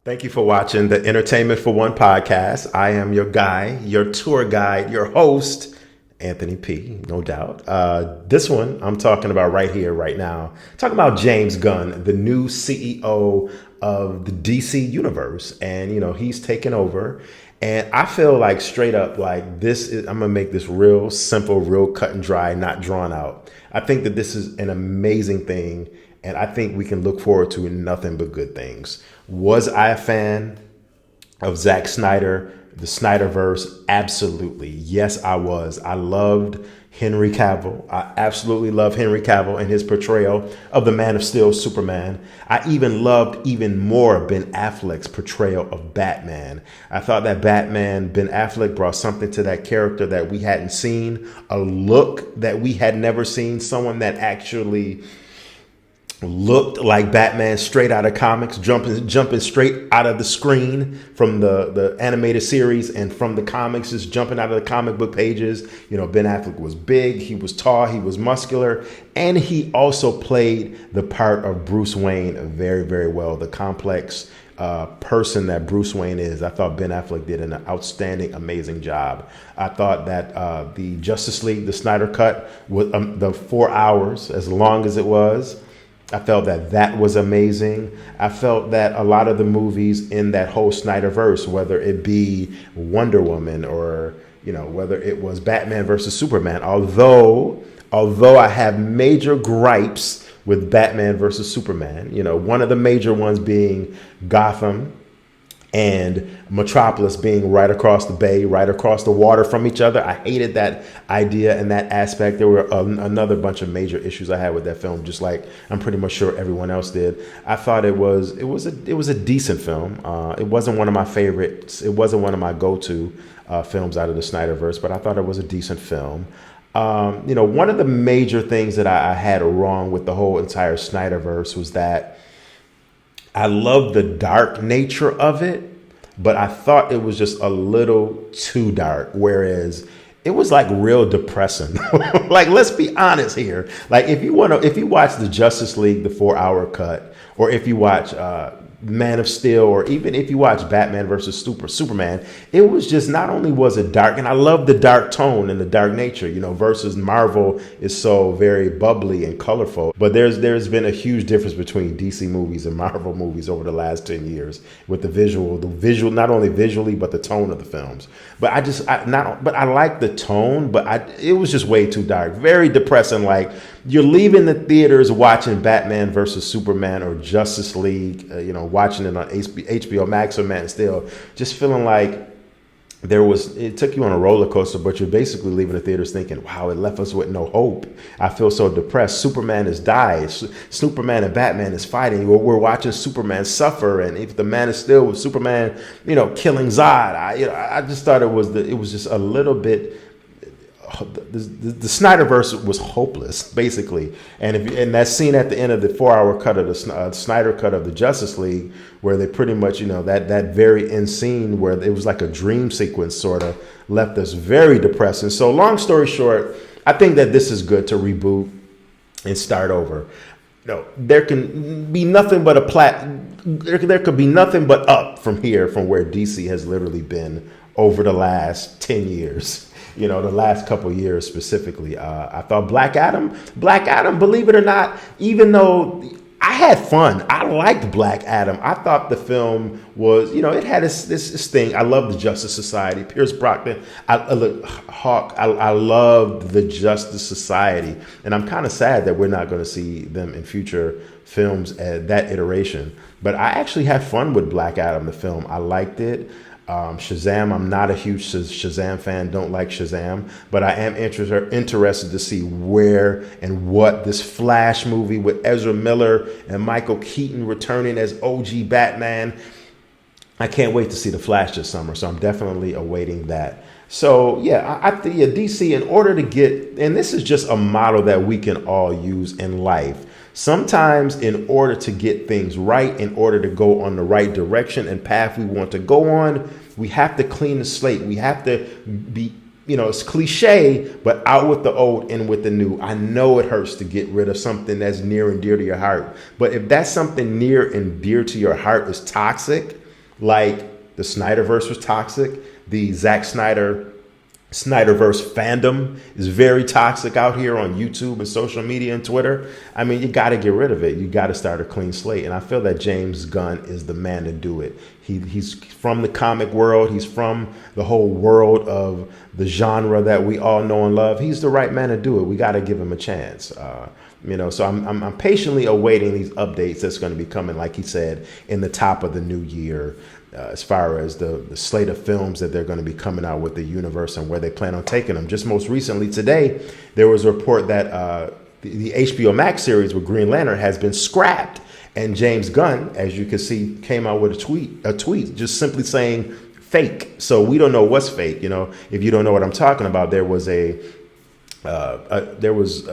Thank you for watching the Entertainment for One podcast. I am your guy, your tour guide, your host, Anthony P. No doubt. This one I'm talking about right here, right now. Talking about James Gunn, the new CEO of the DC universe, and he's taken over. And I feel like straight up, like I'm gonna make this real simple, real cut and dry, not drawn out. I think that this is an amazing thing, and I think we can look forward to nothing but good things. Was I a fan of Zack Snyder, the Snyderverse? Absolutely. Yes, I was. I loved Henry Cavill. I absolutely love Henry Cavill and his portrayal of the Man of Steel, Superman. I even loved even more Ben Affleck's portrayal of Batman. I thought that Ben Affleck brought something to that character that we hadn't seen, a look that we had never seen, someone that actually looked like Batman straight out of comics, jumping straight out of the screen from the animated series, and from the comics is jumping out of the comic book pages. Ben Affleck was big, he was tall, he was muscular, and he also played the part of Bruce Wayne very, very well. The complex person that Bruce Wayne is. I thought Ben Affleck did an outstanding, amazing job. I thought that the Justice League, the Snyder Cut, with the 4 hours, as long as it was, I felt that was amazing. I felt that a lot of the movies in that whole Snyderverse, whether it be Wonder Woman or whether it was Batman versus Superman, although I have major gripes with Batman versus Superman, one of the major ones being Gotham and Metropolis being right across the bay, right across the water from each other. I hated that idea and that aspect. There were another bunch of major issues I had with that film, just like I'm pretty much sure everyone else did. I thought it was a decent film. It wasn't one of my favorites. It wasn't one of my go-to films out of the Snyderverse, but I thought it was a decent film. One of the major things that I had wrong with the whole entire Snyderverse was that I love the dark nature of it, but I thought it was just a little too dark, whereas it was like real depressing. Like, let's be honest here. Like, if you watch the Justice League, the 4 hour cut, or if you watch Man of Steel, or even if you watch Batman versus Superman, it was just, not only was it dark, and I love the dark tone and the dark nature, versus Marvel is so very bubbly and colorful. But there's been a huge difference between DC movies and Marvel movies over the last 10 years with the visual, not only visually, but the tone of the films. But I like the tone, but it was just way too dark, very depressing. Like, you're leaving the theaters watching Batman versus Superman or Justice League, watching it on HBO MAX or Man of Steel, just feeling like it took you on a roller coaster, but you're basically leaving the theaters thinking, wow, it left us with no hope. I feel so depressed. Superman has died. Superman and Batman is fighting. We're watching Superman suffer. And if the Man is still with Superman, killing Zod, I just thought it was just a little bit. The Snyderverse was hopeless, basically. And that scene at the end of the 4 hour cut of the Snyder cut of the Justice League, where they pretty much, that very end scene where it was like a dream sequence, sort of left us very depressing. So long story short, I think that this is good to reboot and start over. There can be nothing but there could be nothing but up from here, from where DC has literally been over the last 10 years. The last couple of years specifically. I thought Black Adam, believe it or not, even though I had fun, I liked Black Adam. I thought the film was, it had this thing. I love the Justice Society. Pierce Brosnan, Hawk. I loved the Justice Society, and I'm kind of sad that we're not going to see them in future films at that iteration. But I actually had fun with Black Adam, the film. I liked it. Shazam, I'm not a huge Shazam fan, don't like Shazam, but I am interested to see where and what this Flash movie with Ezra Miller and Michael Keaton returning as OG Batman. I can't wait to see the Flash this summer, so I'm definitely awaiting that. So yeah, DC, in order to get, and this is just a model that we can all use in life. Sometimes in order to get things right, in order to go on the right direction and path we want to go on, we have to clean the slate. We have to be, it's cliche, but out with the old, in with the new. I know it hurts to get rid of something that's near and dear to your heart. But if that's something near and dear to your heart is toxic, like the Snyderverse was toxic. The Zack Snyderverse fandom is very toxic out here on YouTube and social media and Twitter. I mean, you got to get rid of it. You got to start a clean slate. And I feel that James Gunn is the man to do it. He's from the comic world. He's from the whole world of the genre that we all know and love. He's the right man to do it. We got to give him a chance. So I'm patiently awaiting these updates that's going to be coming, like he said, in the top of the new year. As far as the slate of films that they're going to be coming out with the universe and where they plan on taking them. Just most recently today, there was a report that the HBO Max series with Green Lantern has been scrapped. And James Gunn, as you can see, came out with a tweet just simply saying fake. So we don't know what's fake. If you don't know what I'm talking about, there was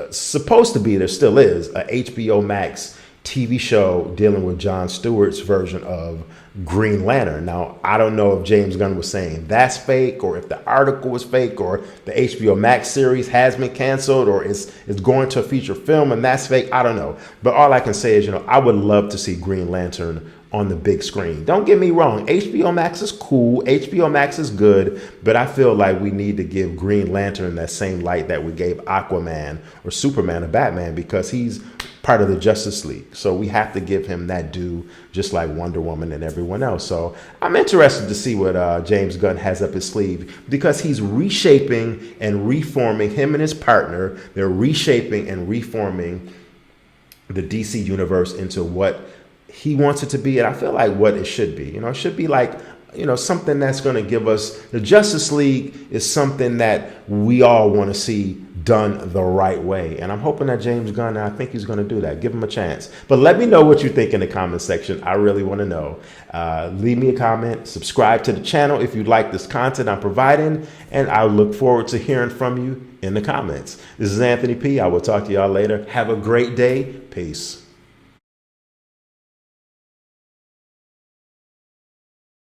supposed to be, there still is, a HBO Max TV show dealing with Jon Stewart's version of Green Lantern. Now, I don't know if James Gunn was saying that's fake, or if the article was fake, or the HBO Max series has been canceled, or is going to a feature film and that's fake. I don't know. But all I can say is, I would love to see Green Lantern on the big screen. Don't get me wrong. HBO Max is cool. HBO Max is good. But I feel like we need to give Green Lantern that same light that we gave Aquaman or Superman or Batman, because he's part of the Justice League. So we have to give him that due, just like Wonder Woman and everyone else. So I'm interested to see what James Gunn has up his sleeve, because he's reshaping and reforming, him and his partner. They're reshaping and reforming the DC universe into what he wants it to be. And I feel like what it should be, it should be like, something that's going to give us, the Justice League is something that we all want to see done the right way. And I'm hoping that James Gunn, I think he's going to do that. Give him a chance. But let me know what you think in the comment section. I really want to know. Leave me a comment. Subscribe to the channel if you like this content I'm providing. And I look forward to hearing from you in the comments. This is Anthony P. I will talk to y'all later. Have a great day. Peace.